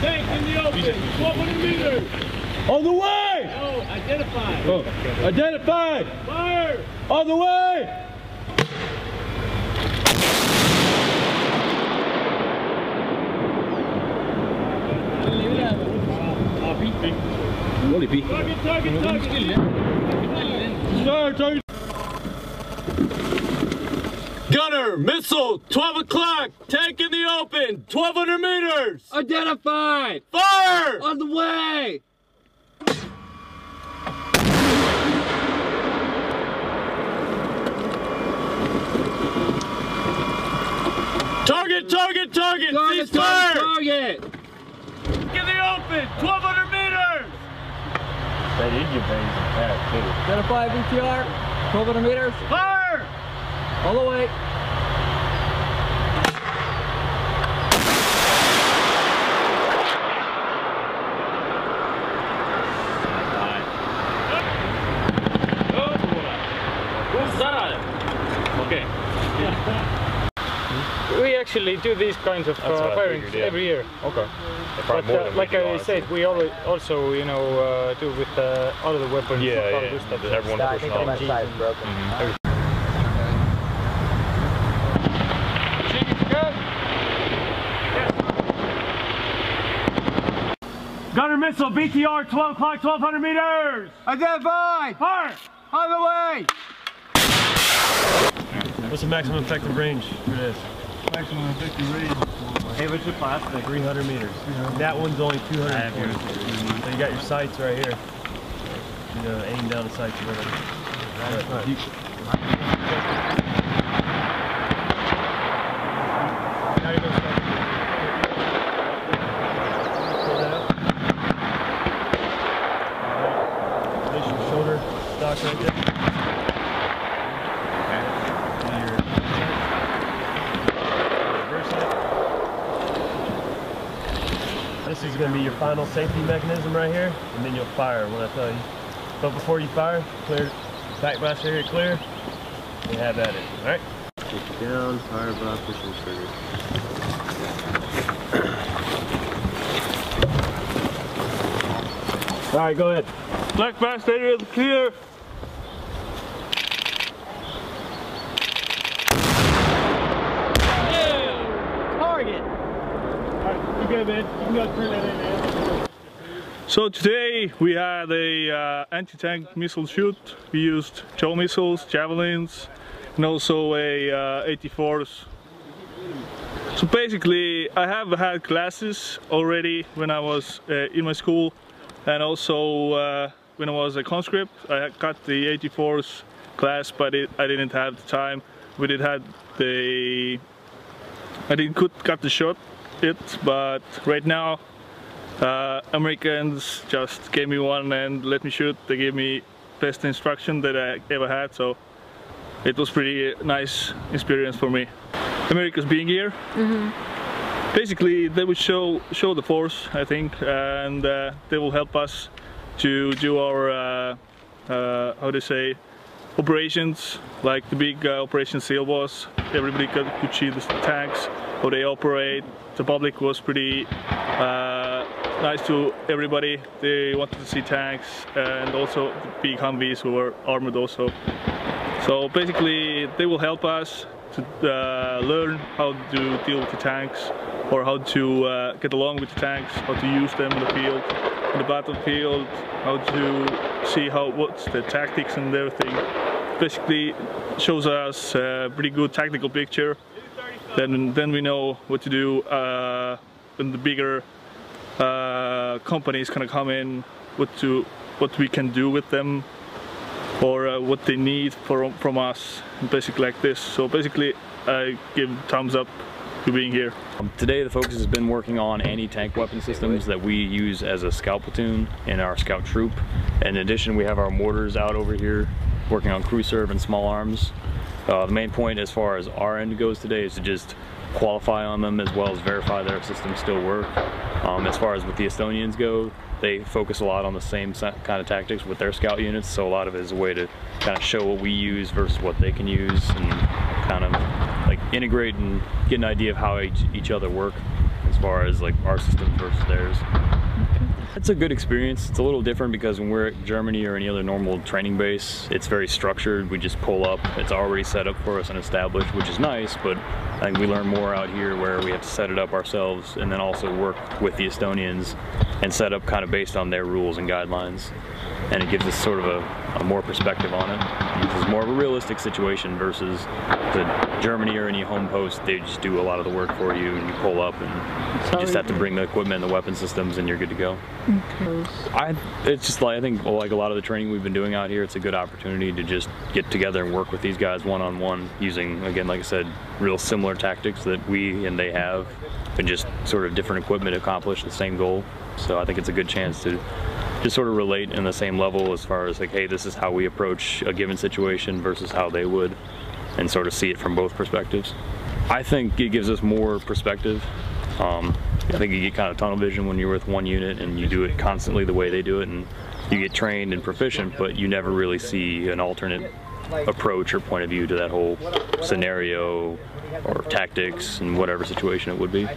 Tank in the open, 1,200 meters. On the way! No, identified. Oh. Identified! Fire! On the way! Target. Gunner, missile, 12 o'clock, tank in the open, 1,200 meters! Identified! Fire! On the way! Target! Target, Cease fire! target! In the open, 1,200 meters! That is your base attack too. Identified BTR, 1,200 meters. Fire! All the way. Okay. We actually do these kinds of firings every year. Okay. But like I said, we also, you know, do with other weapons. Yeah. Everyone's pushing off. Gunner missile, BTR, 12 o'clock, 1,200 meters! Identified! Fire! On the way! What's the maximum effective range for this? Maximum effective range. Hey, what's your plastic? 300 meters. That one's only 240. So you got your sights right here. You know, aim down the sights and everything. Now you're gonna start. Pull that up. Alright. Place your shoulder stock right there. This is going to be your final safety mechanism right here, and then you'll fire when I tell you. But before you fire, clear, back blast area clear, and have at it. Alright? Push it down, fire block, push the trigger. Alright, go ahead. Black blast area clear. Okay, man. You can go through that in there. So today we had a anti-tank missile shoot. We used Joe missiles, javelins, and also a 84s. So basically, I have had classes already when I was in my school, and also when I was a conscript. I got the 84s class, but I didn't have the time. We did have the got the shot. But right now Americans just gave me one and let me shoot. They gave me best instruction that I ever had, so it was pretty nice experience for me. Americans being here, basically they would show the force, I think, and they will help us to do our how to say, operations, like the big Operation SEAL was. Everybody could see the tanks, how they operate. The public was pretty nice to everybody. They wanted to see tanks, and also the big Humvees who were armored also. So basically they will help us to learn how to deal with the tanks, or how to get along with the tanks, how to use them in the field, in the battlefield, how to see what's the tactics and everything. Basically shows us a pretty good tactical picture. Then we know what to do when the bigger companies gonna come in, what we can do with them, or what they need from us, basically like this. So basically I give thumbs up to being here. Today the focus has been working on anti-tank weapon systems that we use as a scout platoon in our scout troop. In addition, we have our mortars out over here working on crew serve and small arms. The main point as far as our end goes today is to just qualify on them as well as verify that our systems still work. As far as with the Estonians go, they focus a lot on the same kind of tactics with their scout units, so a lot of it is a way to kind of show what we use versus what they can use, and kind of like integrate and get an idea of how each other work as far as like our systems versus theirs. It's a good experience. It's a little different because when we're at Germany or any other normal training base, it's very structured. We just pull up. It's already set up for us and established, which is nice, but I think we learn more out here where we have to set it up ourselves and then also work with the Estonians and set up kind of based on their rules and guidelines. And it gives us sort of a more perspective on it. It's more of a realistic situation versus the Germany or any home post. They just do a lot of the work for you and you pull up and you just have to bring the equipment and the weapon systems and you're good to go. It's just like, I think like a lot of the training we've been doing out here, it's a good opportunity to just get together and work with these guys one-on-one using, again, like I said, real similar tactics that we and they have, and just sort of different equipment to accomplish the same goal. So I think it's a good chance to just sort of relate in the same level as far as like, hey, this is how we approach a given situation versus how they would, and sort of see it from both perspectives. I think it gives us more perspective. I think you get kind of tunnel vision when you're with one unit and you do it constantly the way they do it, and you get trained and proficient, but you never really see an alternate approach or point of view to that whole scenario or tactics and whatever situation it would be.